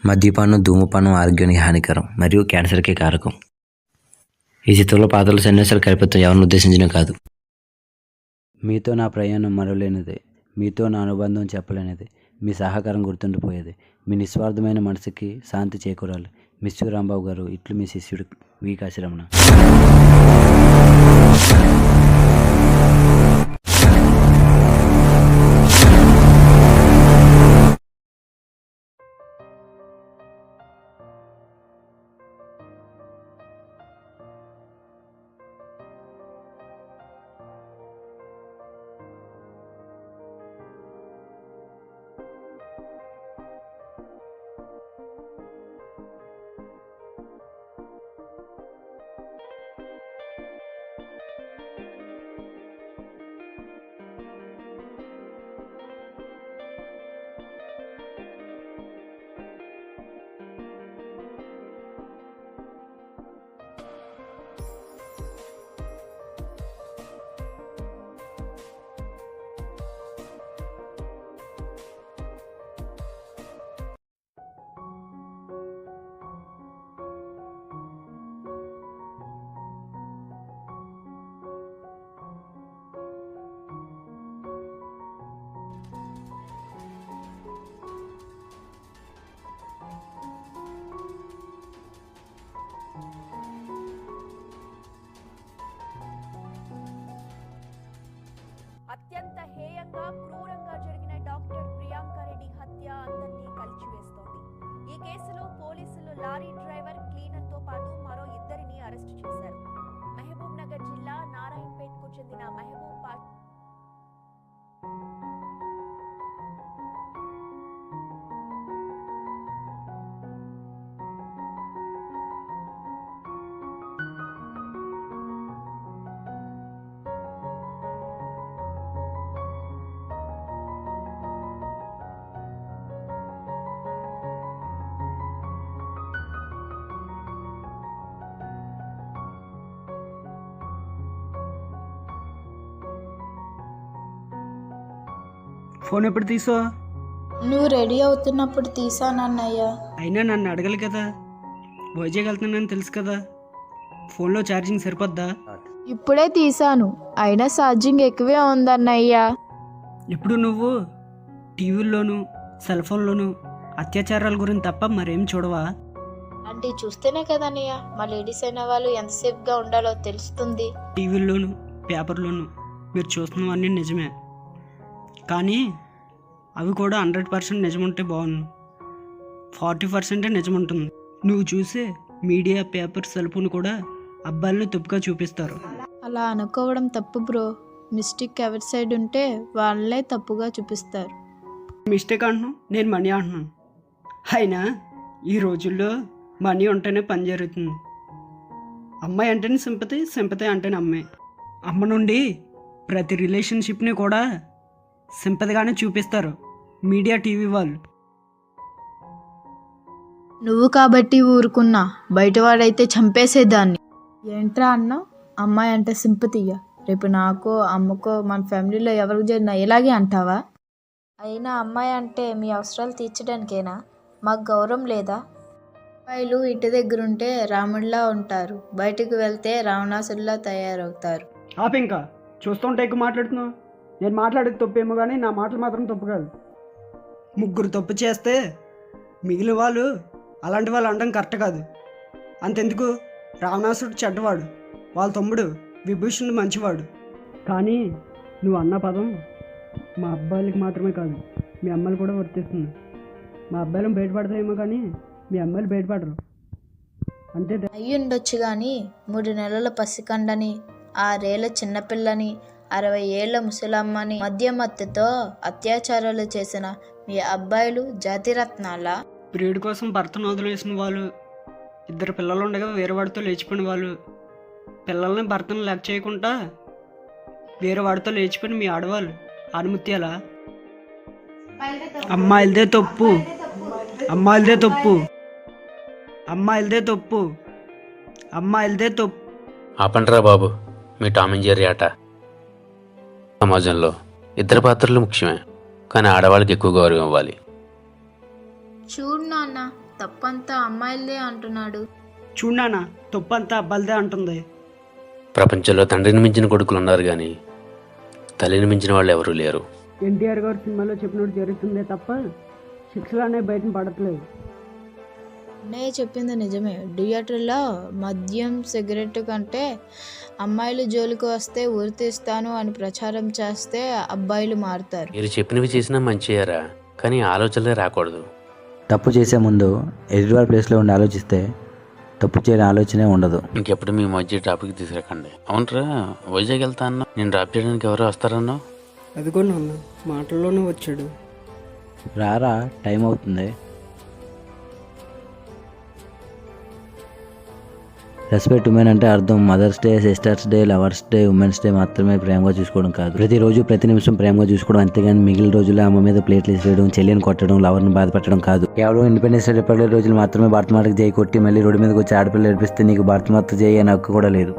మద్యపానం, ధూమపానం ఆరోగ్యానికి హానికరం మరియు క్యాన్సర్కి కారకం. ఈ చిత్రంలో పాత్రలు, సన్నివేశాలు కల్పితం, ఎవరిని ఉద్దేశించిన కాదు. మీతో నా ప్రయాణం మరవలేనిదే, మీతో నా అనుబంధం చెప్పలేనిదే, మీ సహకారం గుర్తుండిపోయేది, మీ నిస్వార్థమైన మనసుకి శాంతి చేకూరాలి. మిస్యూ రాంబాబు గారు. ఇట్లు మీ శిష్యుడు వి కాశీరమణ. అత్యంత హేయంగా క్రూరంగా జరిగిన డాక్టర్ ప్రియాంక రెడ్డి హత్య అందరినీ కలిచివేస్తోంది. ఈ కేసులో పోలీసులు లారీ డ్రైవర్, క్లీనర్ తో పాటు మరో ఇద్దరిని అరెస్టు చేశారు. మహబూబ్ నగర్ జిల్లా నారాయణపేట్కు చెందిన మహబూబ్ పాషా ఫోన్ ఎప్పుడు తీసో? నువ్వు రెడీ అవుతున్నప్పుడు తీసానన్నయ్య. అయినా నన్ను అడగలి కదా, వైజాగ్ వెళ్తున్నానని తెలుసు కదా, ఫోన్లో ఛార్జింగ్ సరిపోద్దా? ఇప్పుడే తీసాను, అయినా ఛార్జింగ్ ఎక్కువే ఉందన్నయ్య. ఇప్పుడు నువ్వు టీవీల్లోనూ సెల్ ఫోన్లోనూ అత్యాచారాల గురించి తప్ప మరేం చూడవా? అంటే చూస్తేనే కదన్నయ్య మా లేడీస్ అయిన వాళ్ళు ఎంతసేపుగా ఉండాలో తెలుస్తుంది. టీవీల్లోనూ పేపర్లోనూ మీరు చూస్తున్నవన్నీ నిజమే, కానీ అవి కూడా 100% నిజముంటే బాగుండు. 40% నిజముంటుంది. నువ్వు చూసే మీడియా, పేపర్, సెల్ ఫోన్ కూడా అబ్బాయిలను తప్పుగా చూపిస్తారు. అలా అనుకోవడం తప్పు బ్రో. మిస్టేక్ ఎవరి సైడ్ ఉంటే వాళ్ళే తప్పుగా చూపిస్తారు. మిస్టేక్ అంటున్నాను, నేను మనీ అంటున్నాను. అయినా ఈ రోజుల్లో మనీ ఉంటేనే పని జరుగుతుంది. అమ్మాయి అంటేనే సింపతి, సింపతి అంటేనే అమ్మాయి. అమ్మ నుండి ప్రతి రిలేషన్షిప్ని కూడా సింపతిగానే చూపిస్తారు మీడియా, టీవీ వాళ్ళు. నువ్వు కాబట్టి ఊరుకున్నా, బయటవాడైతే చంపేసేదాన్ని. ఏంట్రా అన్నా, అమ్మాయి అంటే సింపతియ్యా? రేపు నాకో అమ్మకో మన ఫ్యామిలీలో ఎవరికి జరిగినా ఇలాగే అంటావా? అయినా అమ్మాయి అంటే మీ అవసరాలు తీర్చడానికేనా? మాకు గౌరవం లేదా? అమ్మాయిలు ఇంటి దగ్గరుంటే రాముడిలా ఉంటారు, బయటకు వెళ్తే రావణాసుడిలా తయారవుతారు. ఆప, ఇంకా చూస్తుంటే ఎక్కువ మాట్లాడుతున్నావు. నేను మాట్లాడేది తప్పేమో కానీ నా మాటలు మాత్రం తప్పు కాదు. ముగ్గురు తప్పు చేస్తే మిగిలిన వాళ్ళు అలాంటి వాళ్ళు అనడం కరెక్ట్ కాదు. అంతెందుకు, రావణాసుడు చెడ్డవాడు, వాళ్ళ తమ్ముడు విభూషణుడు మంచివాడు. కానీ నువ్వు అన్న పదం మా అబ్బాయిలకి మాత్రమే కాదు, మీ అమ్మాయిలు కూడా వర్తిస్తుంది. మా అబ్బాయిలు బయటపడతాయేమో కానీ మీ అమ్మాయిలు బయటపడరు. అంతే. అయ్యుండొచ్చు కానీ 3 నెలల పసికండని, 6 ఏళ్ల చిన్నపిల్లని, 60 ఏళ్ల ముసలమ్మని మద్యమత్తుతో అత్యాచారాలు చేసిన మీ అబ్బాయిలు జాతిరత్నాలా? ప్రియుడి కోసం భర్తను వదిలేసిన వాళ్ళు, 2 పిల్లలు ఉండగా వేరే వాడితో లేచిపోయిన వాళ్ళు, పిల్లల్ని భర్తను లెక్క చేయకుండా వేరే వాడితో లేచిపోయిన మీ ఆడవాళ్ళు అనుమత్యాలా? అమ్మాయిలదే తప్పు, అమ్మాయిలదే తప్పు, అమ్మాయిలదే తప్పు, అమ్మాయిలదే తప్పు. ఆపండ్రా బాబు మీ టామ్ అండ్ జెర్రీ ఆట. సమాజంలో ఇద్దరు పాత్రలు ముఖ్యమే, కానీ ఆడవాళ్ళకి ఎక్కువ గౌరవం ఇవ్వాలి. చూడు నాన్న, తప్పంతా అమ్మాయిలదే అంటున్నాడు. చూడానా తప్పంతా అబ్బాయిలదే అంటుంది. ప్రపంచంలో తండ్రిని మించిన కొడుకులు ఉన్నారు కానీ తల్లిని మించిన వాళ్ళు ఎవరూ లేరు. ఎన్టీఆర్ గారు సినిమాలో చెప్పినట్టు జరుగుతుందే తప్ప శిక్షలు అనేవి బయట పడట్లేదు. అన్నయ్య చెప్పింది నిజమే. థియేటర్లో మద్యం సిగరెట్ కంటే అమ్మాయిలు జోలికి వస్తే ఉరి తీస్తాను అని ప్రచారం చేస్తే అబ్బాయిలు మారుతారు. మీరు చెప్పినవి చేసినా మంచియారా, కానీ ఆలోచనలే రాకూడదు. తప్పు చేసే ముందు ఎదుటివారి ప్లేస్లో ఉండి ఆలోచిస్తే తప్పు చేయని ఆలోచనే ఉండదు. ఇంకెప్పుడు మీ మధ్య టాపిక్ తీసుకురాకండి. అవునరా, వైజాగ్ వెళ్తా అన్నా, నేను డ్రాప్ చేయడానికి ఎవరో వస్తారన్నా? అదిగో నాన్న మాటల్లోనే వచ్చాడు. రారా, టైం అవుతుంది. రెస్పెక్ట్ ఉమెన్ అంటే అర్థం mother's day, sister's day, lover's day, women's day మాత్రమే ప్రేమగా చూసుకోవడం కాదు. ప్రతిరోజు ప్రతి నిమిషం ప్రేమగా చూసుకోవడం. అంతేగాని మిగిలిన రోజుల్లో అమ్మ మీద ప్లేట్లు వేసేయడం, చెల్లిని కొట్టడం, లవర్ని బాధపెట్టడం కాదు. కేవలం ఇండిపెండెన్స్ డే రిపబ్లిక్ రోజులు మాత్రమే భారత మాతకి జై కొట్టి మళ్ళీ రోడ్డు మీదకి వచ్చి ఆడపిల్లలు ఏడిపిస్తే నీకు భారత మాత జై అనే హక్కు కూడా లేదు.